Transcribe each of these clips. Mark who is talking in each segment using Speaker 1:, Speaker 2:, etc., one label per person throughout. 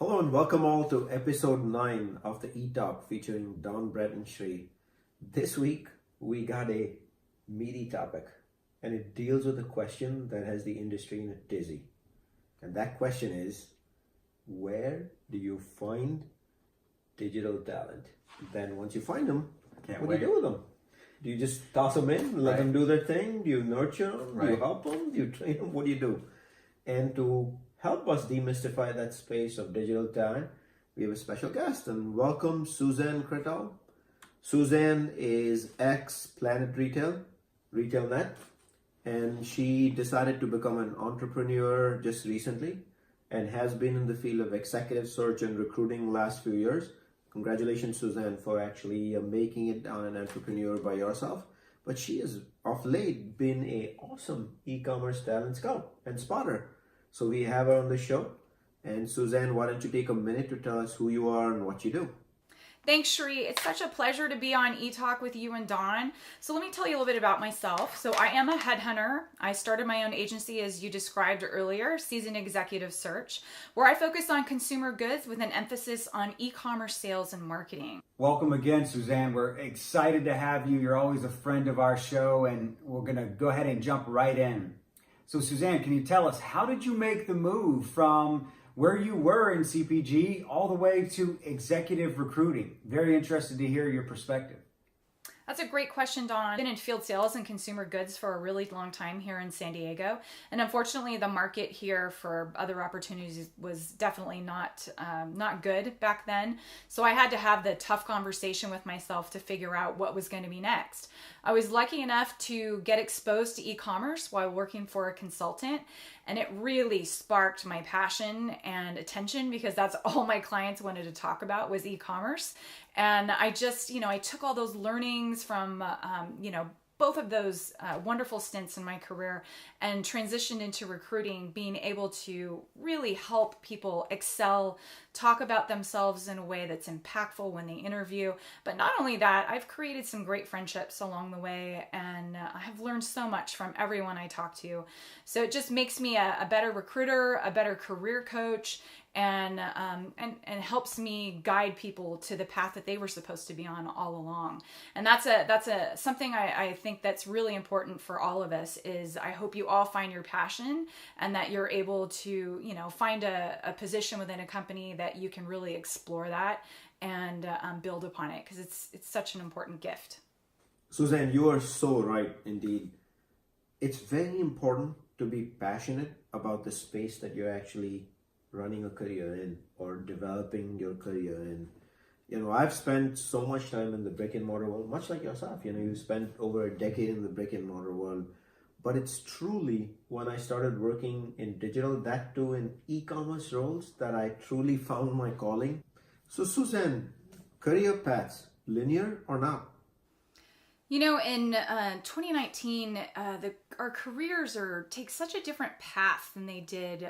Speaker 1: Hello and welcome all to episode 9 of the E-Talk featuring Don, Brett, and Shri. This week we got a meaty topic and it deals with a question that has the industry in a tizzy. And that question is, where do you find digital talent? Then once you find them, what do you do with them? Do you just toss them in, let them do their thing? Do you nurture them? Do you help them? Do you train them? What do you do? And to help us demystify that space of digital talent, we have a special guest and welcome Suzanne Crettol. Suzanne is ex-Planet RetailNet, and she decided to become an entrepreneur just recently and has been in the field of executive search and recruiting last few years. Congratulations, Suzanne, for actually making it on an entrepreneur by yourself. But she has of late been an awesome e-commerce talent scout and spotter. So we have her on the show. And Suzanne, why don't you take a minute to tell us who you are and what you do?
Speaker 2: Thanks, Shri. It's such a pleasure to be on E-Talk with you and Don. So let me tell you a little bit about myself. So I am a headhunter. I started my own agency, as you described earlier, Seasoned Executive Search, where I focus on consumer goods with an emphasis on e-commerce sales and marketing.
Speaker 3: Welcome again, Suzanne. We're excited to have you. You're always a friend of our show, and we're going to go ahead and jump right in. So Suzanne, can you tell us, how did you make the move from where you were in CPG all the way to executive recruiting? Very interested to hear your perspective.
Speaker 2: That's a great question, Don. I've been in field sales and consumer goods for a really long time here in San Diego. And unfortunately, the market here for other opportunities was definitely not good back then. So I had to have the tough conversation with myself to figure out what was going to be next. I was lucky enough to get exposed to e-commerce while working for a consultant. And it really sparked my passion and attention because that's all my clients wanted to talk about was e-commerce. And I just, I took all those learnings from, both of those wonderful stints in my career and transitioned into recruiting, being able to really help people excel, talk about themselves in a way that's impactful when they interview. But not only that, I've created some great friendships along the way, and I have learned so much from everyone I talk to. So it just makes me a better recruiter, a better career coach, and helps me guide people to the path that they were supposed to be on all along. And that's something I think that's really important for all of us. Is I hope you all find your passion and that you're able to find a position within a company that you can really explore that and build upon it, because it's such an important gift.
Speaker 1: Suzanne, you are so right indeed. It's very important to be passionate about the space that you're actually running a career in or developing your career in. I've spent so much time in the brick and mortar world, much like yourself. You spent over a decade in the brick and mortar world. But it's truly when I started working in digital, that too in e-commerce roles, that I truly found my calling. So Suzanne, career paths, linear or not?
Speaker 2: In 2019, our careers take such a different path than they did,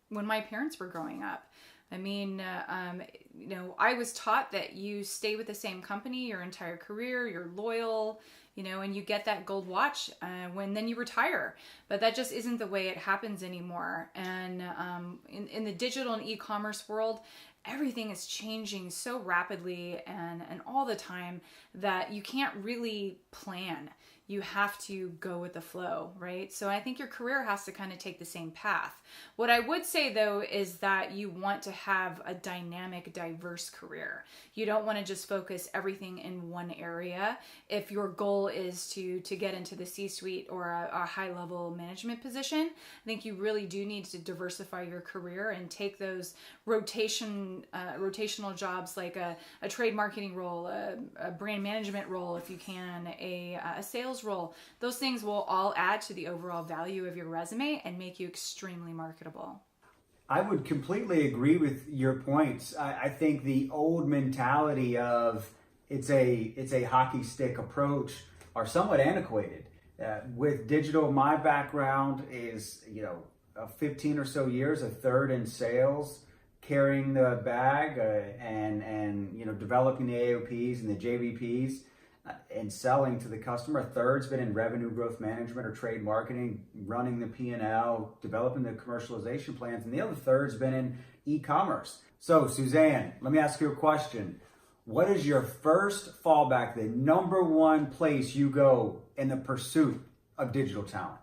Speaker 2: when my parents were growing up. I mean, I was taught that you stay with the same company your entire career, you're loyal, and you get that gold watch then you retire. But that just isn't the way it happens anymore. And in the digital and e-commerce world, everything is changing so rapidly and all the time that you can't really plan. You have to go with the flow, right? So I think your career has to kind of take the same path. What I would say though is that you want to have a dynamic, diverse career. You don't want to just focus everything in one area. If your goal is to get into the C-suite or a high-level management position, I think you really do need to diversify your career and take those rotational jobs like a trade marketing role, a brand management role if you can, a sales role. Those things will all add to the overall value of your resume and make you extremely marketable.
Speaker 3: I would completely agree with your points. I think the old mentality of it's a hockey stick approach are somewhat antiquated. With digital, my background is 15 or so years, a third in sales, carrying the bag and developing the AOPs and the JVPs. and selling to the customer. A third's been in revenue growth management or trade marketing, running the P&L, developing the commercialization plans, and the other third's been in e-commerce. So Suzanne, let me ask you a question. What is your first fallback, the number one place you go in the pursuit of digital talent?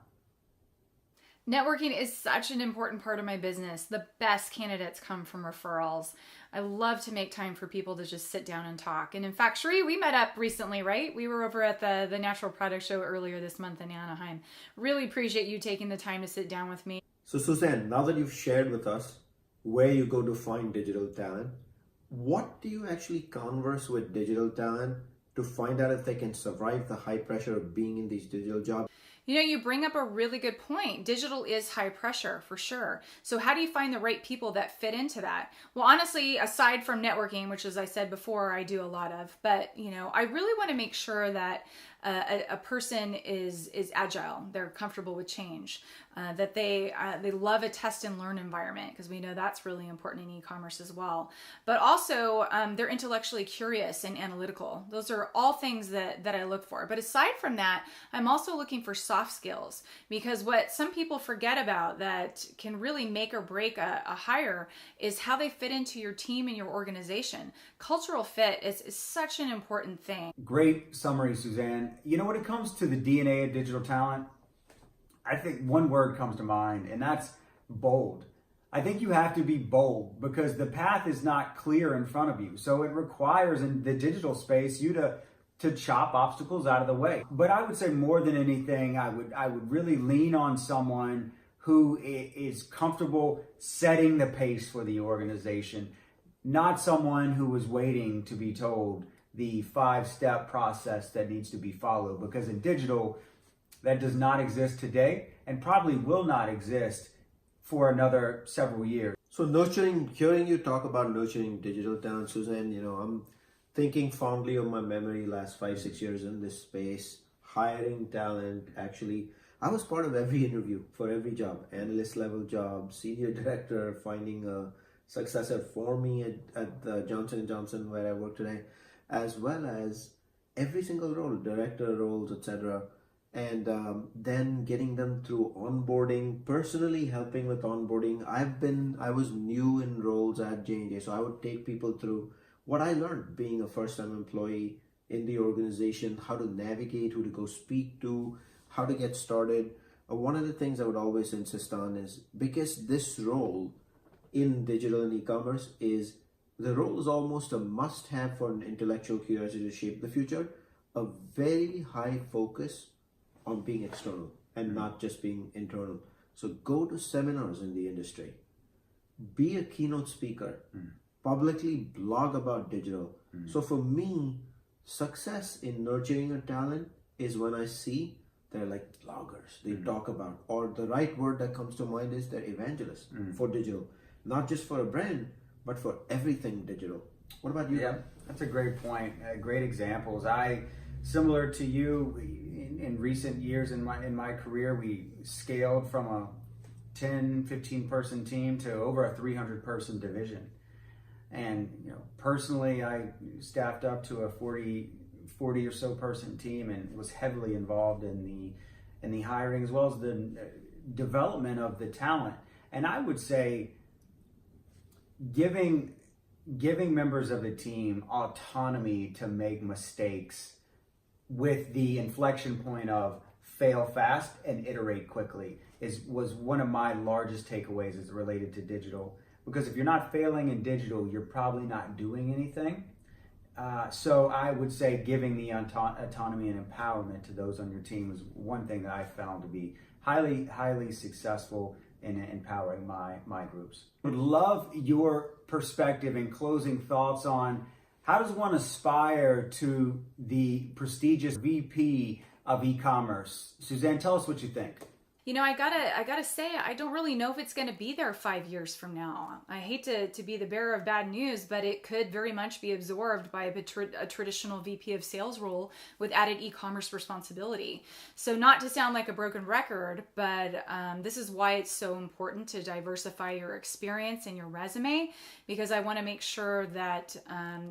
Speaker 2: Networking is such an important part of my business. The best candidates come from referrals. I love to make time for people to just sit down and talk. And in fact, Sheree, we met up recently, right? We were over at the Natural Product Show earlier this month in Anaheim. Really appreciate you taking the time to sit down with me.
Speaker 1: So Suzanne, now that you've shared with us where you go to find digital talent, what do you actually converse with digital talent to find out if they can survive the high pressure of being in these digital jobs?
Speaker 2: You know, you bring up a really good point. Digital is high pressure for sure. So how do you find the right people that fit into that? Well, honestly, aside from networking, which as I said before, I do a lot of, but I really want to make sure that a person is agile. They're comfortable with change. That they love a test and learn environment, because we know that's really important in e-commerce as well. But also they're intellectually curious and analytical. Those are all things that I look for. But aside from that, I'm also looking for soft skills, because what some people forget about that can really make or break a hire is how they fit into your team and your organization. Cultural fit is such an important thing.
Speaker 3: Great summary, Suzanne. When it comes to the DNA of digital talent, I think one word comes to mind, and that's bold. I think you have to be bold because the path is not clear in front of you. So it requires in the digital space you to chop obstacles out of the way. But I would say more than anything, I would really lean on someone who is comfortable setting the pace for the organization, not someone who is waiting to be told the 5-step process that needs to be followed, because in digital, that does not exist today and probably will not exist for another several years.
Speaker 1: So hearing you talk about nurturing digital talent, Suzanne, I'm thinking fondly of my memory last 5-6 years in this space, hiring talent. Actually, I was part of every interview for every job, analyst level job, senior director, finding a successor for me at the Johnson & Johnson where I work today, as well as every single role, director roles, etc. And then getting them through onboarding, personally helping with onboarding. I was new in roles at J&J, so I would take people through what I learned being a first-time employee in the organization, how to navigate, who to go speak to, how to get started. One of the things I would always insist on is, because this role in digital and e-commerce the role is almost a must-have for an intellectual curiosity to shape the future, a very high focus on being external and not just being internal. So go to seminars in the industry, be a keynote speaker, publicly blog about digital. So for me, success in nurturing a talent is when I see they're like bloggers, they talk about, or the right word that comes to mind is they're evangelists for digital, not just for a brand, but for everything digital. What about you?
Speaker 3: Yeah, that's a great point. Great examples. Similar to you, in recent years in my career, we scaled from a 10, 15 person team to over a 300 person division. And personally, I staffed up to a 40 or so person team and was heavily involved in the hiring as well as the development of the talent. And I would say giving members of the team autonomy to make mistakes with the inflection point of fail fast and iterate quickly was one of my largest takeaways as related to digital. Because if you're not failing in digital, you're probably not doing anything. So I would say giving the autonomy and empowerment to those on your team is one thing that I found to be highly, highly successful in empowering my groups. Would love your perspective and closing thoughts on how does one aspire to the prestigious VP of e-commerce? Suzanne, tell us what you think.
Speaker 2: You know, I gotta say, I don't really know if it's gonna be there 5 years from now. I hate to be the bearer of bad news, but it could very much be absorbed by a traditional VP of sales role with added e-commerce responsibility. So not to sound like a broken record, but this is why it's so important to diversify your experience and your resume, because I want to make sure that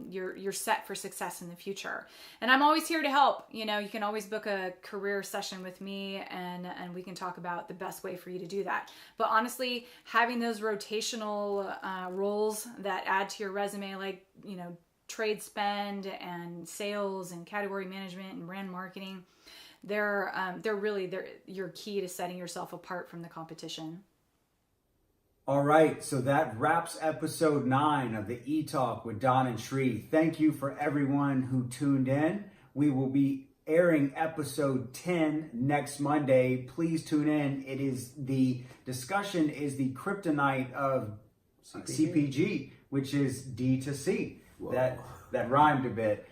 Speaker 2: you're set for success in the future. And I'm always here to help. You know, you can always book a career session with me, and we can talk about the best way for you to do that. But honestly, having those rotational roles that add to your resume, like, you know, trade spend and sales and category management and brand marketing, they're your key to setting yourself apart from the competition.
Speaker 3: All right, so that wraps episode 9 of the E-Talk with Don and Shree. Thank you for everyone who tuned in. We will be airing episode 10 next Monday. Please tune in. The discussion is the kryptonite of CPG, which is D to C. That rhymed a bit.